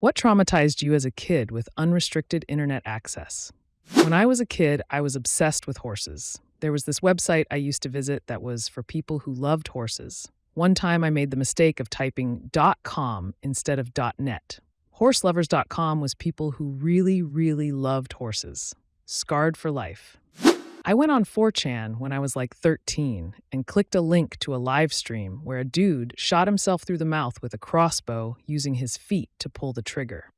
What traumatized you as a kid with unrestricted internet access? When I was a kid, I was obsessed with horses. There was this website I used to visit that was for people who loved horses. One time I made the mistake of typing .com instead of .net. Horselovers.com was people who really, really loved horses. Scarred for life. I went on 4chan when I was like 13 and clicked a link to a live stream where a dude shot himself through the mouth with a crossbow using his feet to pull the trigger.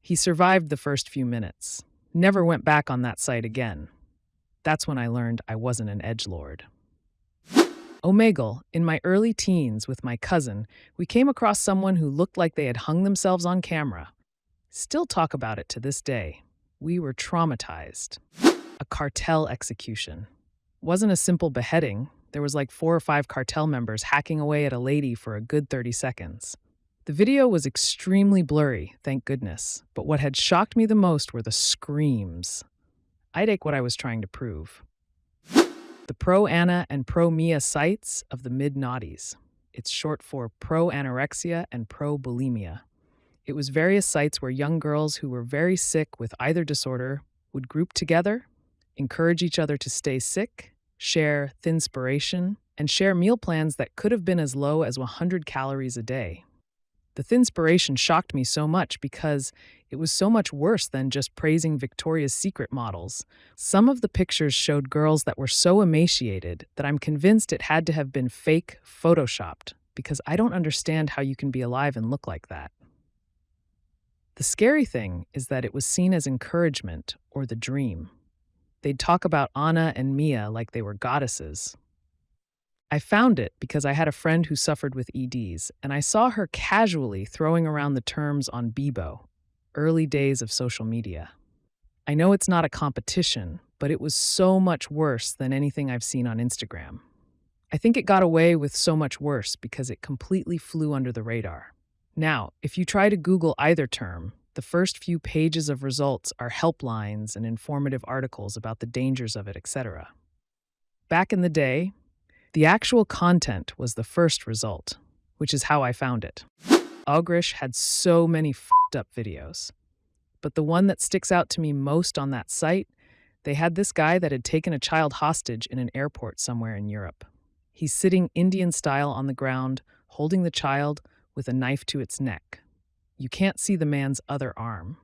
He survived the first few minutes. Never went back on that site again. That's when I learned I wasn't an edgelord. Omegle, in my early teens with my cousin, we came across someone who looked like they had hung themselves on camera. Still talk about it to this day. We were traumatized. A cartel execution. Wasn't a simple beheading. There was like 4 or 5 cartel members hacking away at a lady for a good 30 seconds. The video was extremely blurry, thank goodness, but what had shocked me the most were the screams. I'd ache what I was trying to prove. The pro-Anna and pro-Mia sites of the mid-noughties. It's short for pro-anorexia and pro-bulimia. It was various sites where young girls who were very sick with either disorder would group together, encourage each other to stay sick, share thinspiration, and share meal plans that could have been as low as 100 calories a day. The thinspiration shocked me so much because it was so much worse than just praising Victoria's Secret models. Some of the pictures showed girls that were so emaciated that I'm convinced it had to have been fake photoshopped, because I don't understand how you can be alive and look like that. The scary thing is that it was seen as encouragement or the dream. They'd talk about Anna and Mia like they were goddesses. I found it because I had a friend who suffered with EDs, and I saw her casually throwing around the terms on Bebo, early days of social media. I know it's not a competition, but it was so much worse than anything I've seen on Instagram. I think it got away with so much worse because it completely flew under the radar. Now, if you try to Google either term, the first few pages of results are helplines and informative articles about the dangers of it, etc. Back in the day, the actual content was the first result, which is how I found it. Ogrish had so many f***ed up videos. But the one that sticks out to me most on that site, they had this guy that had taken a child hostage in an airport somewhere in Europe. He's sitting Indian style on the ground, holding the child with a knife to its neck. You can't see the man's other arm.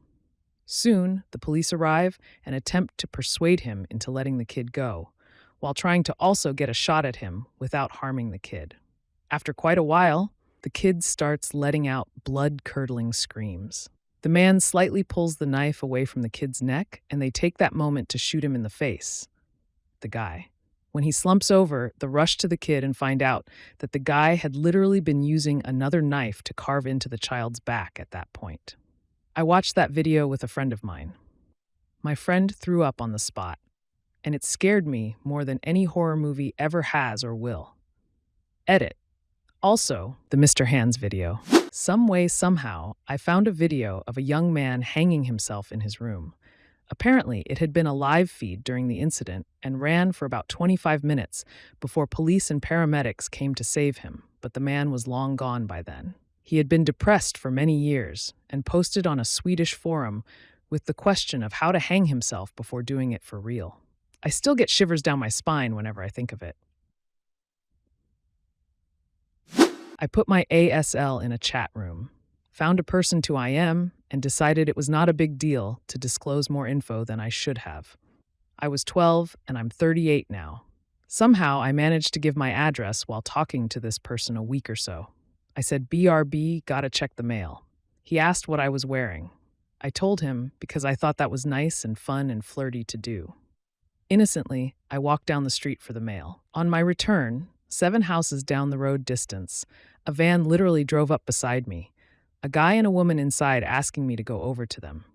Soon, the police arrive and attempt to persuade him into letting the kid go, while trying to also get a shot at him without harming the kid. After quite a while, the kid starts letting out blood-curdling screams. The man slightly pulls the knife away from the kid's neck, and they take that moment to shoot him in the face. The guy. When he slumps over, they rush to the kid and find out that the guy had literally been using another knife to carve into the child's back at that point. I watched that video with a friend of mine. My friend threw up on the spot, and it scared me more than any horror movie ever has or will. Edit. Also, the Mr. Hands video. Some way, somehow, I found a video of a young man hanging himself in his room. Apparently, it had been a live feed during the incident and ran for about 25 minutes before police and paramedics came to save him, but the man was long gone by then. He had been depressed for many years and posted on a Swedish forum with the question of how to hang himself before doing it for real. I still get shivers down my spine whenever I think of it. I put my ASL in a chat room, found a person to IM, and decided it was not a big deal to disclose more info than I should have. I was 12 and I'm 38 now. Somehow I managed to give my address while talking to this person a week or so. I said, BRB, gotta check the mail. He asked what I was wearing. I told him because I thought that was nice and fun and flirty to do. Innocently, I walked down the street for the mail. On my return, 7 houses down the road distance, a van literally drove up beside me. A guy and a woman inside asking me to go over to them.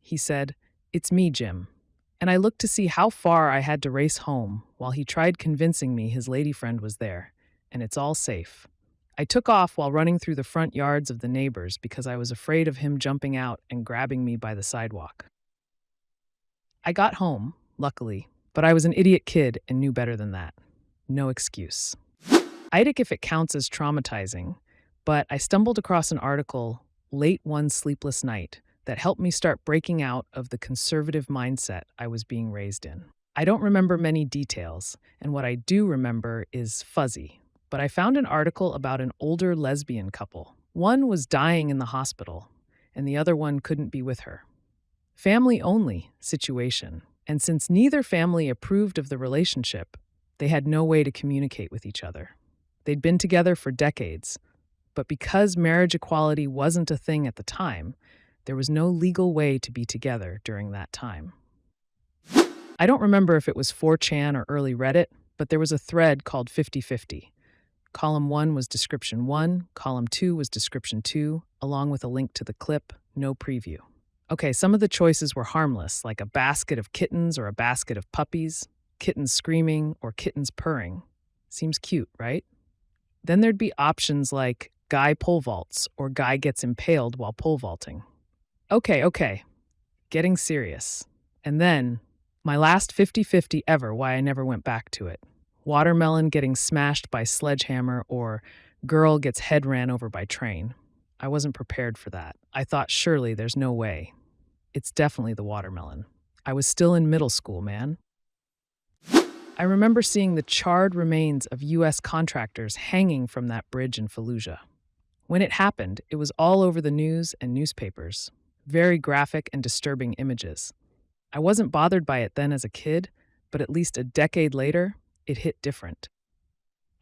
He said, "It's me, Jim." And I looked to see how far I had to race home while he tried convincing me his lady friend was there, and it's all safe. I took off while running through the front yards of the neighbors because I was afraid of him jumping out and grabbing me by the sidewalk. I got home, luckily, but I was an idiot kid and knew better than that. No excuse. I'd if it counts as traumatizing, but I stumbled across an article late one sleepless night that helped me start breaking out of the conservative mindset I was being raised in. I don't remember many details, and what I do remember is fuzzy. But I found an article about an older lesbian couple. One was dying in the hospital, and the other one couldn't be with her. Family only situation. And since neither family approved of the relationship, they had no way to communicate with each other. They'd been together for decades, but because marriage equality wasn't a thing at the time, there was no legal way to be together during that time. I don't remember if it was 4chan or early Reddit, but there was a thread called 50/50. Column 1 was description 1, column 2 was description 2, along with a link to the clip, no preview. Okay, some of the choices were harmless, like a basket of kittens or a basket of puppies, kittens screaming or kittens purring. Seems cute, right? Then there'd be options like guy pole vaults or guy gets impaled while pole vaulting. Okay, getting serious. And then, my last 50/50 ever, why I never went back to it. Watermelon getting smashed by sledgehammer or girl gets head ran over by train. I wasn't prepared for that. I thought surely there's no way. It's definitely the watermelon. I was still in middle school, man. I remember seeing the charred remains of U.S. contractors hanging from that bridge in Fallujah. When it happened, it was all over the news and newspapers. Very graphic and disturbing images. I wasn't bothered by it then as a kid, but at least a decade later, it hit different.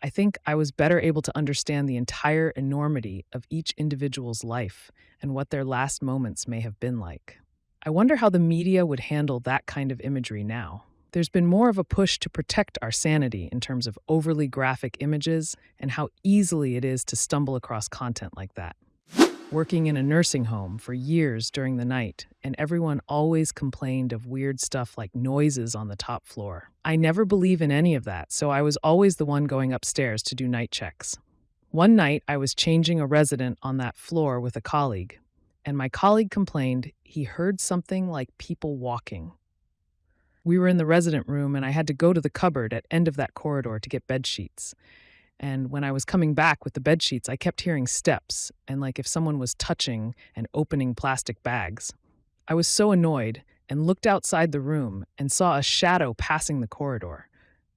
I think I was better able to understand the entire enormity of each individual's life and what their last moments may have been like. I wonder how the media would handle that kind of imagery now. There's been more of a push to protect our sanity in terms of overly graphic images and how easily it is to stumble across content like that. Working in a nursing home for years during the night, and everyone always complained of weird stuff like noises on the top floor. I never believe in any of that, so I was always the one going upstairs to do night checks. One night, I was changing a resident on that floor with a colleague, and my colleague complained he heard something like people walking. We were in the resident room, and I had to go to the cupboard at end of that corridor to get bed sheets. And when I was coming back with the bed sheets, I kept hearing steps and like if someone was touching and opening plastic bags. I was so annoyed and looked outside the room and saw a shadow passing the corridor.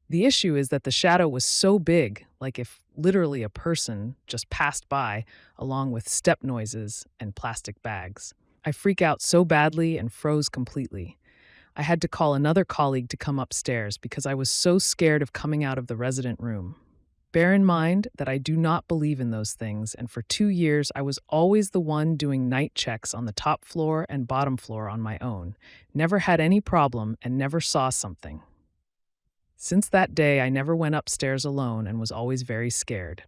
The issue is that the shadow was so big, like if literally a person just passed by along with step noises and plastic bags. I freak out so badly and froze completely. I had to call another colleague to come upstairs because I was so scared of coming out of the resident room. Bear in mind that I do not believe in those things, and for 2 years I was always the one doing night checks on the top floor and bottom floor on my own, never had any problem and never saw something. Since that day, I never went upstairs alone and was always very scared.